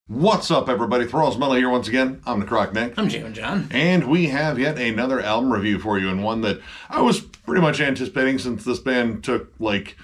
What's up, everybody? Thralls here once again. I'm Necrotic Nick. I'm Jammin John. And we have yet another album review for you, and one that I was pretty much anticipating since this band took like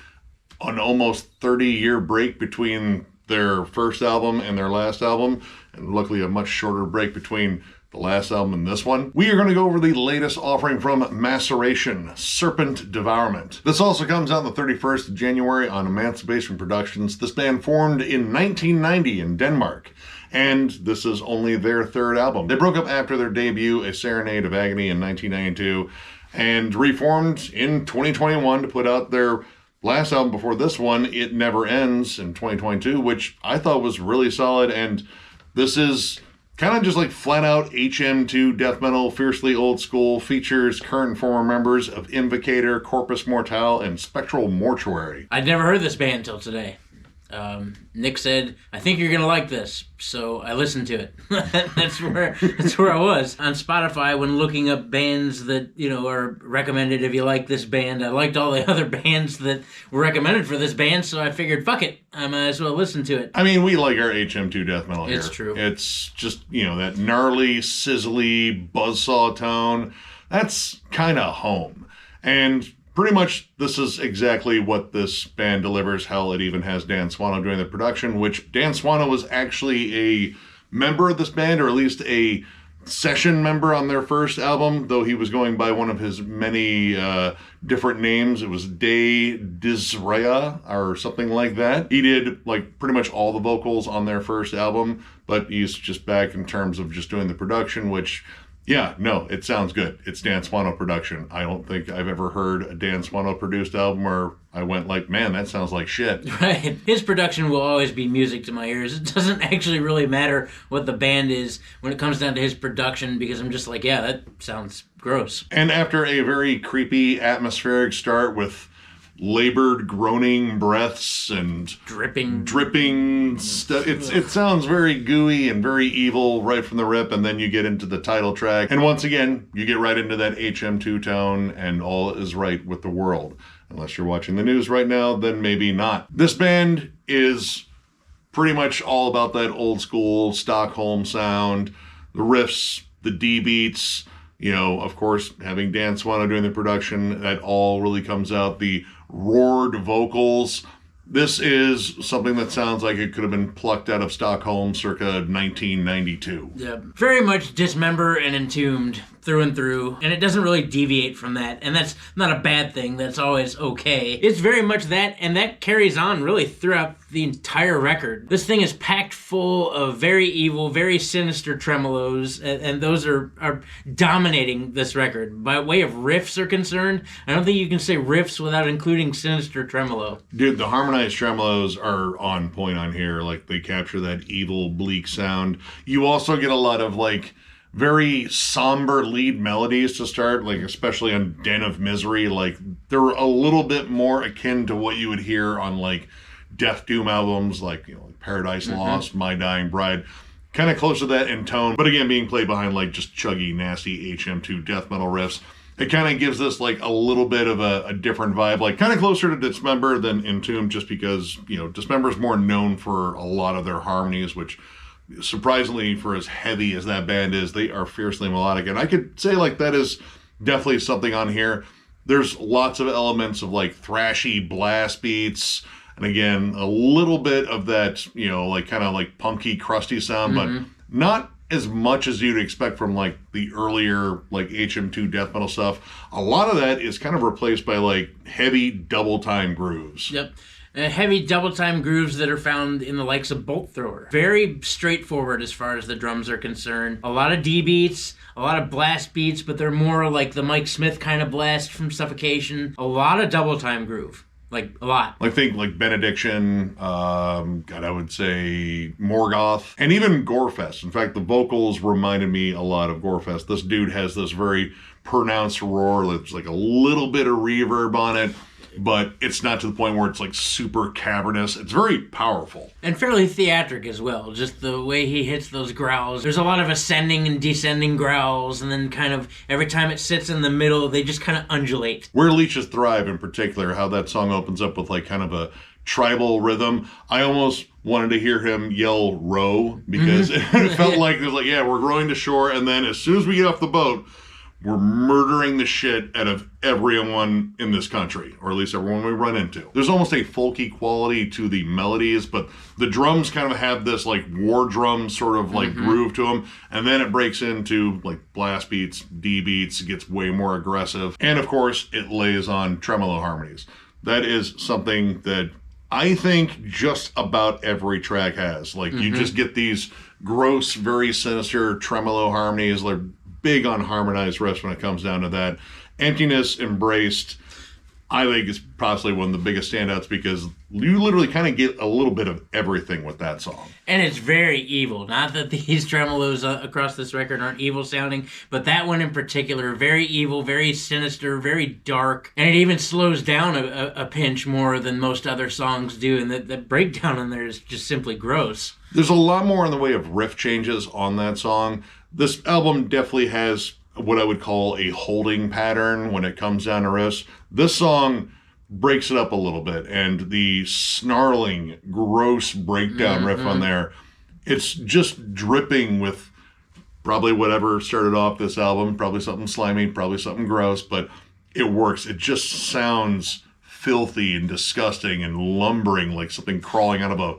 an almost 30-year break between their first album and their last album, and luckily a much shorter break between the last album and this one. We are going to go over the latest offering from Maceration, Serpent Devourment. This also comes out on the 31st of January on Maceration Productions. This band formed in 1990 in Denmark, and this is only their third album. They broke up after their debut, A Serenade of Agony, in 1992, and reformed in 2021 to put out their last album before this one, It Never Ends, in 2022, which I thought was really solid. And this is kind of just like flat out HM2 death metal, fiercely old school, features current and former members of Invocator, Corpus Mortal, and Spectral Mortuary. I'd never heard this band until today. Nick said, I think you're going to like this. So I listened to it. That's where I was. On Spotify, when looking up bands that, are recommended if you like this band, I liked all the other bands that were recommended for this band, so I figured, fuck it, I might as well listen to it. I mean, we like our HM2 death metal here. It's true. It's just, that gnarly, sizzly, buzzsaw tone. That's kind of home. And pretty much, this is exactly what this band delivers. Hell, it even has Dan Swano doing the production, which Dan Swano was actually a member of this band, or at least a session member on their first album, though he was going by one of his many different names. It was Day Disrea or something like that. He did pretty much all the vocals on their first album, but he's just back in terms of just doing the production, which, yeah, no, it sounds good. It's Dan Swano production. I don't think I've ever heard a Dan Swano produced album where I went like, man, that sounds like shit. Right. His production will always be music to my ears. It doesn't actually really matter what the band is when it comes down to his production, because I'm just like, yeah, that sounds gross. And after a very creepy, atmospheric start with labored, groaning breaths and dripping stuff. It sounds very gooey and very evil right from the rip, and then you get into the title track, and once again, you get right into that HM2 tone, and all is right with the world. Unless you're watching the news right now, then maybe not. This band is pretty much all about that old school Stockholm sound, the riffs, the D beats, of course, having Dan Swano doing the production, that all really comes out. The roared vocals. This is something that sounds like it could have been plucked out of Stockholm circa 1992. Yeah, very much Dismember and Entombed through and through, and it doesn't really deviate from that, and that's not a bad thing. That's always okay. It's very much that, and that carries on really throughout the entire record. This thing is packed full of very evil, very sinister tremolos, and those are dominating this record. By way of riffs are concerned, I don't think you can say riffs without including sinister tremolo. Dude, the harmonized tremolos are on point on here. They capture that evil, bleak sound. You also get a lot of very somber lead melodies to start, especially on Den of Misery. They're a little bit more akin to what you would hear on Death Doom albums, Paradise Lost, My Dying Bride. Kind of close to that in tone, but again, being played behind just chuggy, nasty HM2 death metal riffs. It kind of gives this a little bit of a different vibe, kind of closer to Dismember than Entombed, just because, Dismember is more known for a lot of their harmonies, which, surprisingly, for as heavy as that band is, they are fiercely melodic. And I could say that is definitely something on here. There's lots of elements of thrashy blast beats, and again, a little bit of that, kind of punky, crusty sound, but not as much as you'd expect from the earlier HM2 death metal stuff. A lot of that is kind of replaced by heavy double time grooves. Yep. Heavy double time grooves that are found in the likes of Bolt Thrower. Very straightforward as far as the drums are concerned. A lot of D beats, a lot of blast beats, but they're more like the Mike Smith kind of blast from Suffocation. A lot of double time groove. A lot. I think Benediction, I would say Morgoth, and even Gorefest. In fact, the vocals reminded me a lot of Gorefest. This dude has this very pronounced roar that's a little bit of reverb on it, but it's not to the point where it's super cavernous. It's very powerful. And fairly theatric as well, just the way he hits those growls. There's a lot of ascending and descending growls, and then kind of every time it sits in the middle, they just kind of undulate. Where Leeches Thrive in particular, how that song opens up with kind of a tribal rhythm. I almost wanted to hear him yell row because it felt like it was like, yeah, we're rowing to shore, and then as soon as we get off the boat, we're murdering the shit out of everyone in this country, or at least everyone we run into. There's almost a folky quality to the melodies, but the drums kind of have this like war drum sort of like groove to them, and then it breaks into like blast beats, D beats, it gets way more aggressive, and of course it lays on tremolo harmonies. That is something that I think just about every track has. Like you just get these gross, very sinister tremolo harmonies, like big on harmonized riffs when it comes down to that. Emptiness Embraced, I think, is possibly one of the biggest standouts because you literally kind of get a little bit of everything with that song. And it's very evil. Not that these tremolos across this record aren't evil sounding, but that one in particular, very evil, very sinister, very dark. And it even slows down a pinch more than most other songs do. And that breakdown in there is just simply gross. There's a lot more in the way of riff changes on that song. This album definitely has what I would call a holding pattern when it comes down to riffs. This song breaks it up a little bit, and the snarling, gross breakdown riff on there, it's just dripping with probably whatever started off this album, probably something slimy, probably something gross, but it works. It just sounds filthy and disgusting and lumbering like something crawling out of a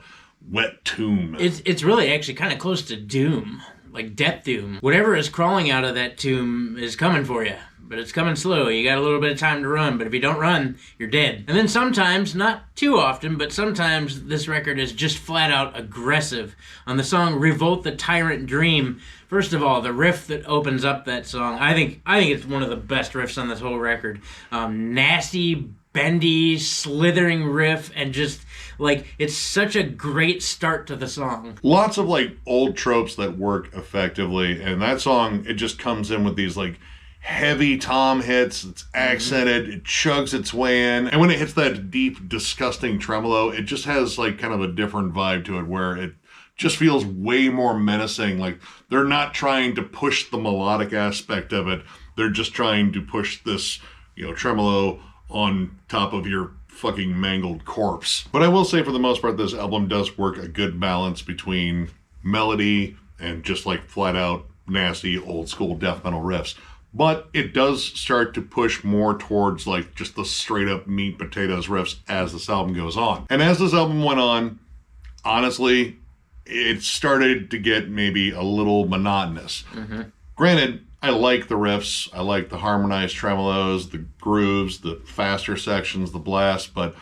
wet tomb. It's really actually kind of close to doom. Like death doom. Whatever is crawling out of that tomb is coming for you. But it's coming slow. You got a little bit of time to run, but if you don't run, you're dead. And then sometimes, not too often, but sometimes this record is just flat out aggressive. On the song Revolt the Tyrant Dream, first of all, the riff that opens up that song, I think it's one of the best riffs on this whole record. Nasty, bendy, slithering riff, and just like it's such a great start to the song. Lots of like old tropes that work effectively, and that song, it just comes in with these like heavy tom hits. It's accented, it chugs its way in, and when it hits that deep, disgusting tremolo, it just has like kind of a different vibe to it where it just feels way more menacing. Like they're not trying to push the melodic aspect of it, they're just trying to push this, tremolo on top of your fucking mangled corpse. But I will say for the most part, this album does work a good balance between melody and just like flat out nasty old school death metal riffs. But it does start to push more towards like just the straight up meat potatoes riffs as this album goes on. And as this album went on, honestly, it started to get maybe a little monotonous. Granted, I like the riffs, I like the harmonized tremolos, the grooves, the faster sections, the blasts, but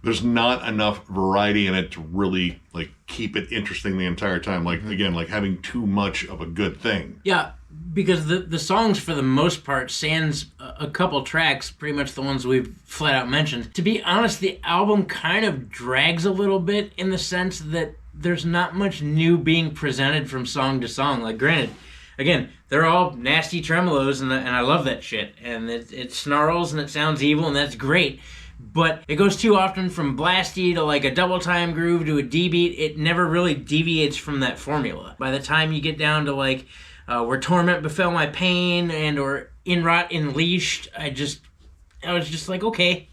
there's not enough variety in it to really like keep it interesting the entire time. Like again, like having too much of a good thing. Yeah, because the songs for the most part, sans a couple tracks, pretty much the ones we've flat out mentioned. To be honest, the album kind of drags a little bit in the sense that there's not much new being presented from song to song. Like granted, again, they're all nasty tremolos, and I love that shit. And it snarls and it sounds evil, and that's great. But it goes too often from blasty to like a double time groove to a D beat. It never really deviates from that formula. By the time you get down to like Where Torment Befell My Pain and or In Rot Unleashed, I was just like, okay,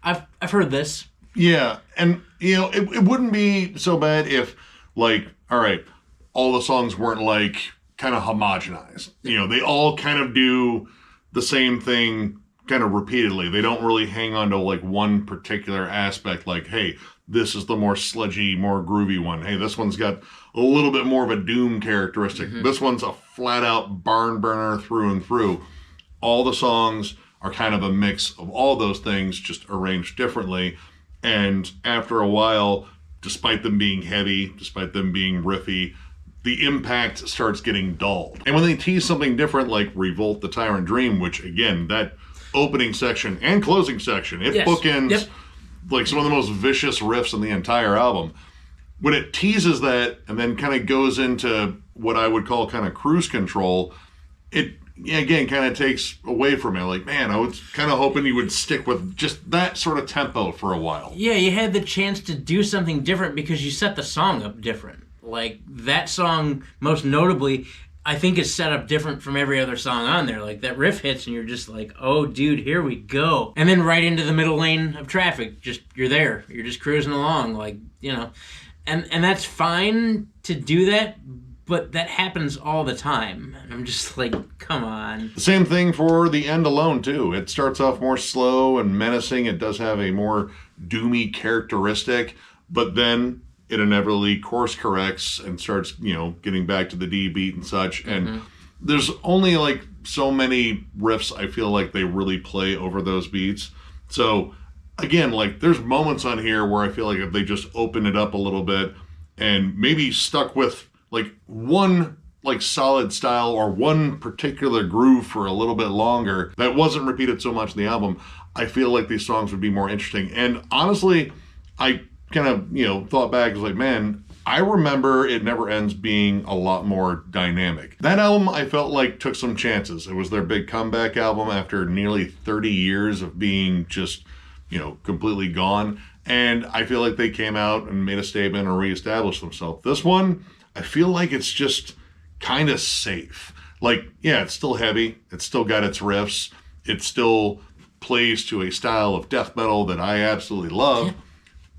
I've heard this. Yeah, and it wouldn't be so bad if like, all right, all the songs weren't like kind of homogenized. They all kind of do the same thing kind of repeatedly. They don't really hang on to like one particular aspect, like, hey, this is the more sludgy, more groovy one. Hey, this one's got a little bit more of a doom characteristic. This one's a flat out barn burner through and through. All the songs are kind of a mix of all those things, just arranged differently. And after a while, despite them being heavy, despite them being riffy, the impact starts getting dulled. And when they tease something different, like Revolt the Tyrant Dream, which again, that opening section and closing section, it bookends like some of the most vicious riffs in the entire album. When it teases that and then kind of goes into what I would call kind of cruise control, it again kind of takes away from it. Like, man, I was kind of hoping you would stick with just that sort of tempo for a while. Yeah, you had the chance to do something different because you set the song up different. Like, that song, most notably, I think is set up different from every other song on there. Like that riff hits and you're just like, oh dude, here we go. And then right into the middle lane of traffic, just you're there. You're just cruising along, like, you know. And that's fine to do that, but that happens all the time. And I'm just like, come on. Same thing for the end alone too. It starts off more slow and menacing. It does have a more doomy characteristic, but then it inevitably course corrects and starts, you know, getting back to the D beat and such. And there's only like so many riffs I feel like they really play over those beats. So again, like there's moments on here where I feel like if they just open it up a little bit and maybe stuck with like one like solid style or one particular groove for a little bit longer that wasn't repeated so much in the album, I feel like these songs would be more interesting. And honestly, I kind of, you know, thought back, was like, man, I remember It Never Ends being a lot more dynamic. That album, I felt like, took some chances. It was their big comeback album after nearly 30 years of being just, you know, completely gone. And I feel like they came out and made a statement and reestablished themselves. This one, I feel like it's just kind of safe. Like, yeah, it's still heavy. It's still got its riffs. It still plays to a style of death metal that I absolutely love.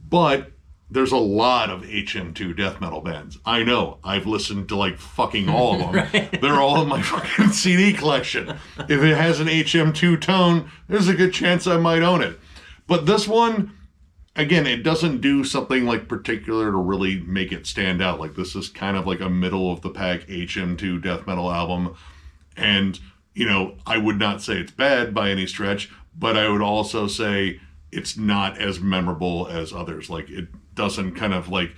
But there's a lot of HM2 death metal bands. I know. I've listened to like fucking all of them. Right. They're all in my fucking CD collection. If it has an HM2 tone, there's a good chance I might own it. But this one, again, it doesn't do something like particular to really make it stand out. Like this is kind of like a middle of the pack HM2 death metal album. And, you know, I would not say it's bad by any stretch, but I would also say it's not as memorable as others. Like it doesn't kind of like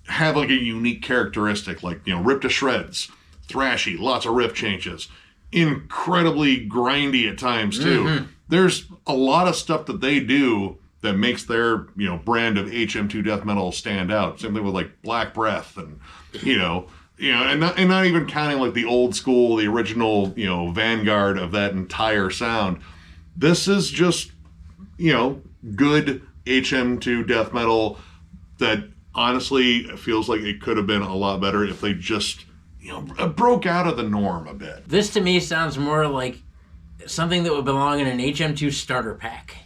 have like a unique characteristic, like, you know, ripped to shreds, thrashy, lots of riff changes, incredibly grindy at times too. There's a lot of stuff that they do that makes their, you know, brand of HM2 death metal stand out. Same thing with like Black Breath and, you know, and not even counting like the old school, the original, you know, vanguard of that entire sound. This is just, you know, good HM2 death metal that honestly feels like it could have been a lot better if they just, you know, broke out of the norm a bit. This to me sounds more like something that would belong in an HM2 starter pack.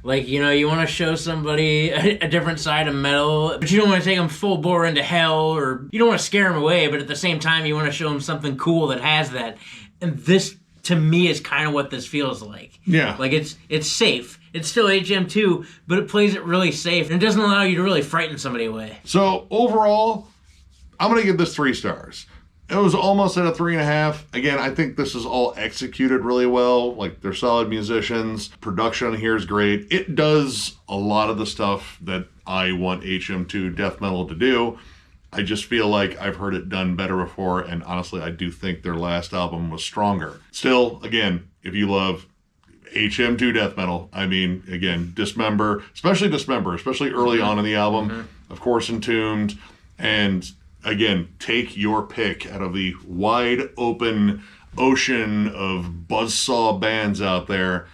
Like, you know, you want to show somebody a different side of metal, but you don't want to take them full bore into hell, or you don't want to scare them away, but at the same time, you want to show them something cool that has that. And this, to me, is kind of what this feels like. Yeah. Like, it's safe. It's still HM2, but it plays it really safe, and it doesn't allow you to really frighten somebody away. So, overall, I'm going to give this 3 stars. It was almost at a 3.5. Again, I think this is all executed really well. Like, they're solid musicians. Production here is great. It does a lot of the stuff that I want HM2 death metal to do. I just feel like I've heard it done better before, and honestly, I do think their last album was stronger. Still, again, if you love HM2 death metal, I mean, again, Dismember, especially early on in the album, of course, Entombed, and again, take your pick out of the wide open ocean of buzzsaw bands out there.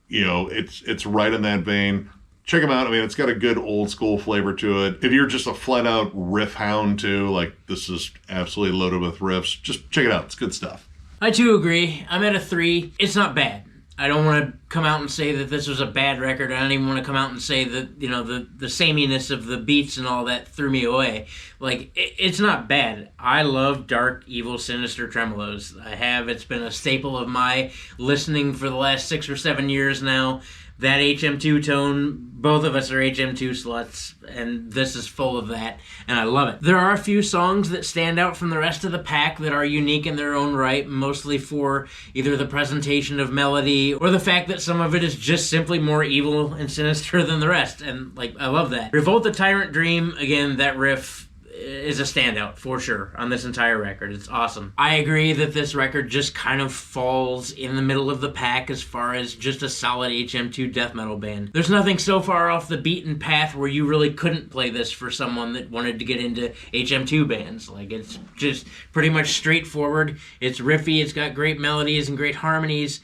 You know, it's right in that vein. Check them out. I mean, it's got a good old school flavor to it. If you're just a flat out riff hound too, like this is absolutely loaded with riffs, just check it out. It's good stuff. I too agree. I'm at a 3. It's not bad. I don't want to come out and say that this was a bad record. I don't even want to come out and say that, you know, the sameness of the beats and all that threw me away. Like, it's not bad. I love dark, evil, sinister tremolos. I have. It's been a staple of my listening for the last 6 or 7 years now. That HM2 tone, both of us are HM2 sluts, and this is full of that, and I love it. There are a few songs that stand out from the rest of the pack that are unique in their own right, mostly for either the presentation of melody or the fact that some of it is just simply more evil and sinister than the rest, and like, I love that. Revolt the Tyrant Dream, again, that riff is a standout for sure on this entire record. It's awesome. I agree that this record just kind of falls in the middle of the pack as far as just a solid HM2 death metal band. There's nothing so far off the beaten path where you really couldn't play this for someone that wanted to get into HM2 bands. Like, it's just pretty much straightforward. It's riffy, it's got great melodies and great harmonies,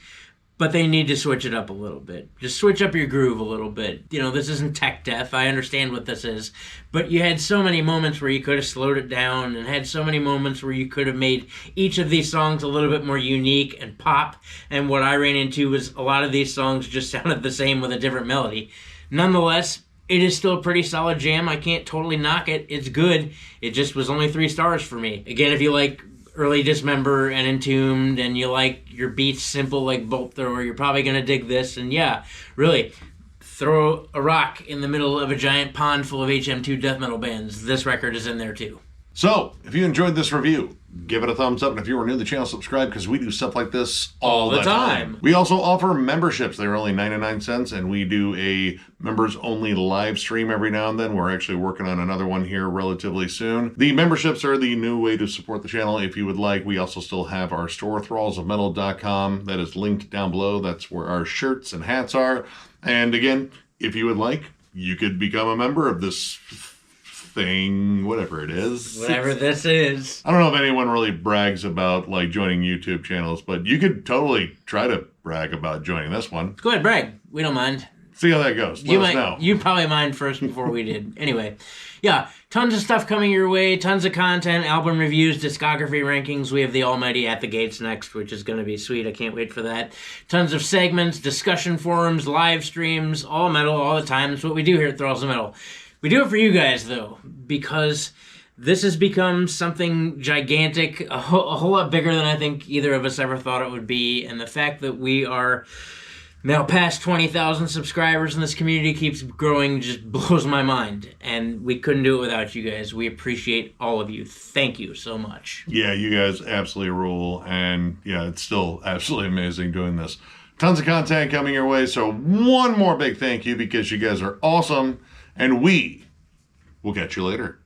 but they need to switch it up a little bit. Just switch up your groove a little bit. You know, this isn't tech death. I understand what this is. But you had so many moments where you could have slowed it down and had so many moments where you could have made each of these songs a little bit more unique and pop. And what I ran into was a lot of these songs just sounded the same with a different melody. Nonetheless, it is still a pretty solid jam. I can't totally knock it. It's good. It just was only 3 stars for me. Again, if you like early Dismember and Entombed and you like your beats simple like Bolt Thrower, you're probably going to dig this. And yeah, really, throw a rock in the middle of a giant pond full of HM2 death metal bands. This record is in there too. So, if you enjoyed this review, give it a thumbs up. And if you are new to the channel, subscribe, because we do stuff like this all the time. We also offer memberships. They're only 99 cents, and we do a members-only live stream every now and then. We're actually working on another one here relatively soon. The memberships are the new way to support the channel if you would like. We also still have our store, thrallsofmetal.com. That is linked down below. That's where our shirts and hats are. And again, if you would like, you could become a member of this thing, whatever it is. Whatever this is. I don't know if anyone really brags about like joining YouTube channels, but you could totally try to brag about joining this one. Go ahead, brag. We don't mind. See how that goes. Let us know. You probably mind first before we did. Anyway, yeah, tons of stuff coming your way, tons of content, album reviews, discography rankings. We have the almighty At the Gates next, which is going to be sweet. I can't wait for that. Tons of segments, discussion forums, live streams, all metal, all the time. That's what we do here at Thralls of Metal. We do it for you guys, though, because this has become something gigantic, a whole lot bigger than I think either of us ever thought it would be. And the fact that we are now past 20,000 subscribers and this community keeps growing just blows my mind. And we couldn't do it without you guys. We appreciate all of you. Thank you so much. Yeah, you guys absolutely rule. And yeah, it's still absolutely amazing doing this. Tons of content coming your way. So one more big thank you, because you guys are awesome. And we will catch you later.